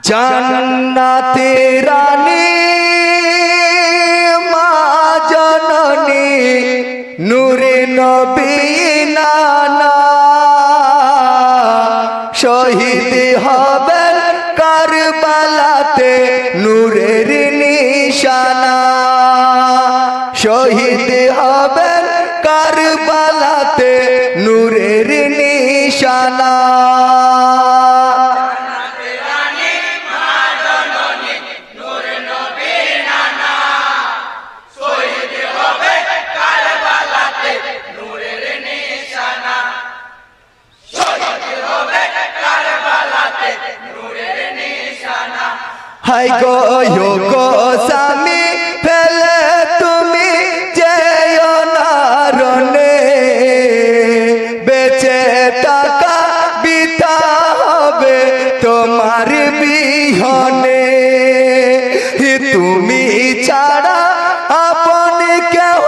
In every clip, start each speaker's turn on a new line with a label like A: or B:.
A: জান্নাতে রানী মা জননী নূরে নবী নানা শহীদ হবেন কারবালাতে নূরের নিশানা শহীদ হবেন কারবালাতে নূরের নিশানা হাই গো গো স্বামী ফেলে তুমি যেও না রনে বেঁচে টাকা বিতা হবে তোমার বিহনে তুমি ছাড়া আপন কেহ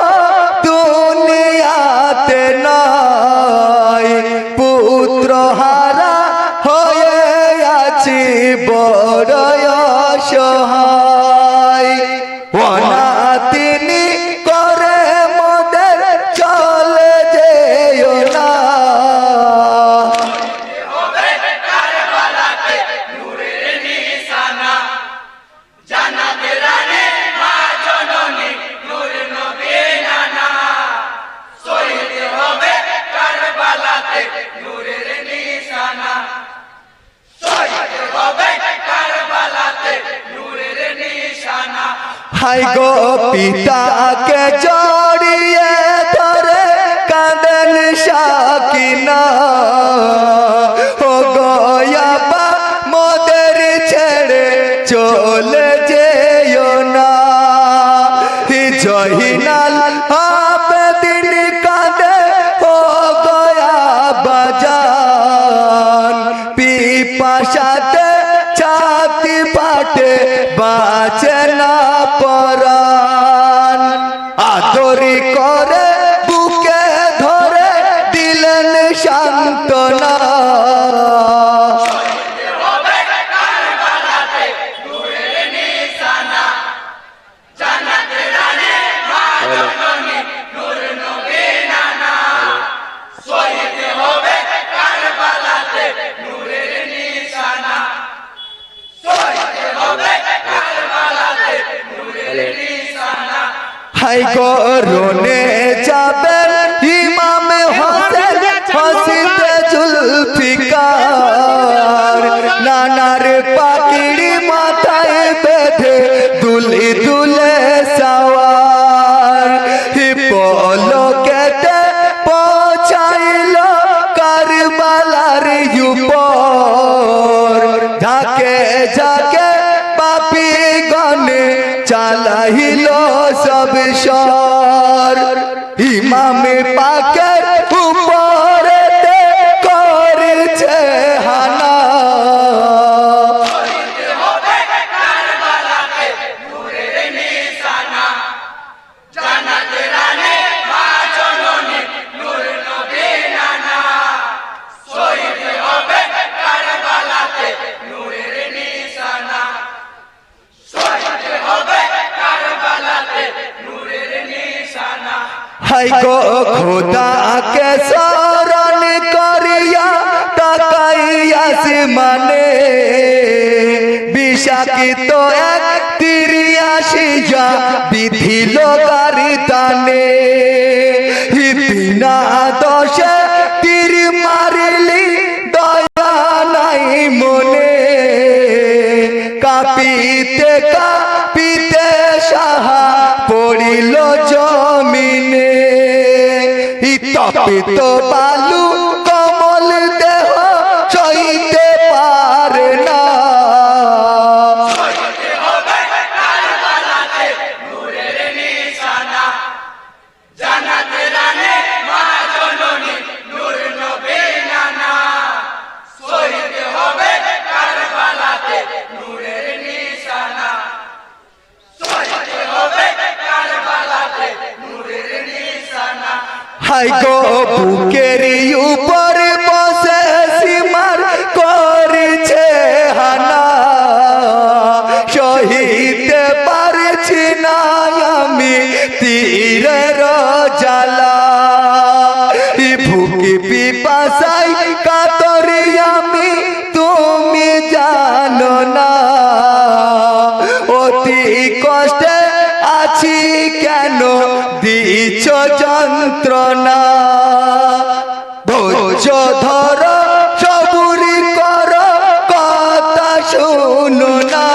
A: দুনিয়াতে নাই পুত্র হারা হয়ে আছি বড় অসহায় অনাথিনী করে মোদের চলে যেও না হাই গো পিতাকে জড়িয়ে ধরে কাঁদেন সাকিনা ও গয়াবা মোদের ছেড়ে চলে যেও না জহিনাল আবেদিন কাঁদে ও গয়াবা জান পিপাসাতে ছাতি ফাটে বাঁচে না পরাণ আদরি করে বুকে ধরে দিলেন সান্ত্বনা হাই গো রোনে যাবেন ইমাম হোসেন হসিতে জুলফিকার নানার পাকিড়ি মাথায় বেঁধে দুলে দুলে সওয়ার পলকেতে পৌঁছাইল কারবালার উপর ঝাঁকে ঝাঁকে পাপি গনে চালাইল সব সর ইমামে পাকের উপরেতে করেছে হানা হাই গো খোদাকে শরণ করিয়া তাকাইয়া আসমানে বিষাকিত এক তিরিয়াশিয়া বিধিল গারি টানে বিনা দোষে তীর মারিলি দয়া নাই মনে কাঁপিতে কাঁপিতে সাহা পড়িল জমিনে তপিত বালু কমল দেহ সইতে পারে না হাই গো বুকের উপর বসে সীমার করেছে হানা যন্ত্রণা ধৈর্য ধর সবুরি কর কথা শুনো না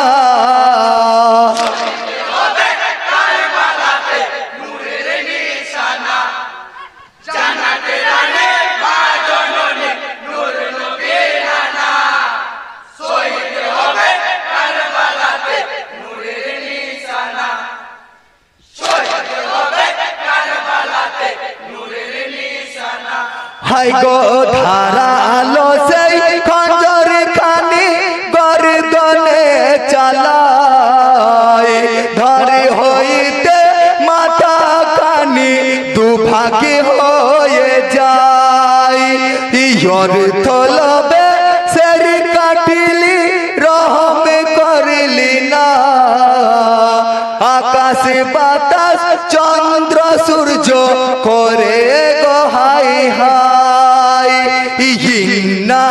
A: হাই গো ধারালো সেই খঞ্জর খানি গর্দনে চালায় ধরে হইতে মাথা খানি দুভাগে হয়ে যায় ইয়র থলবে সের কাটিলি রহম করলি না আকাশ বাতাস চন্দ্র সূর্য করে গো হাই হাই ইন্না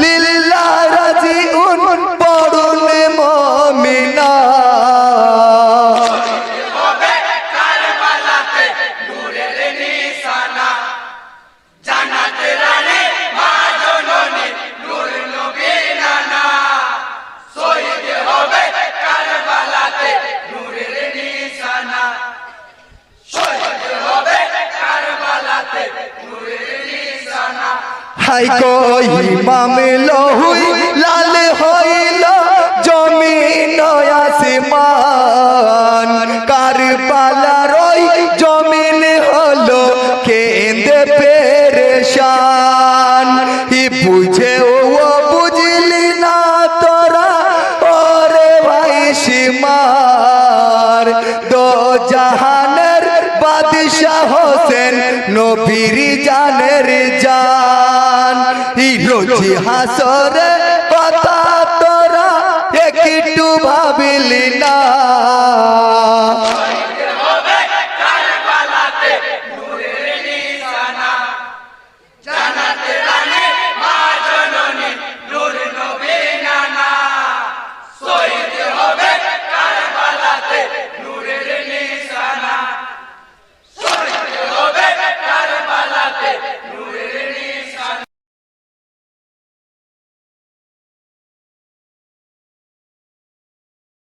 A: লিল্লাহ রাজিউন পড়ুন মুমিনা হাই গো ইমাম লহুই লাল হইল জমিন আসমান কারবালার ওই জমিন হলো কেঁদে পেরেশান ই বুঝে ও বুঝলি না তোরা ওরে ভাই সীমার দো জাহানের বাদশাহ হোসেন নবীর জানের জান রোজি হাসরে কথা তোরা একটু ভাবিলি না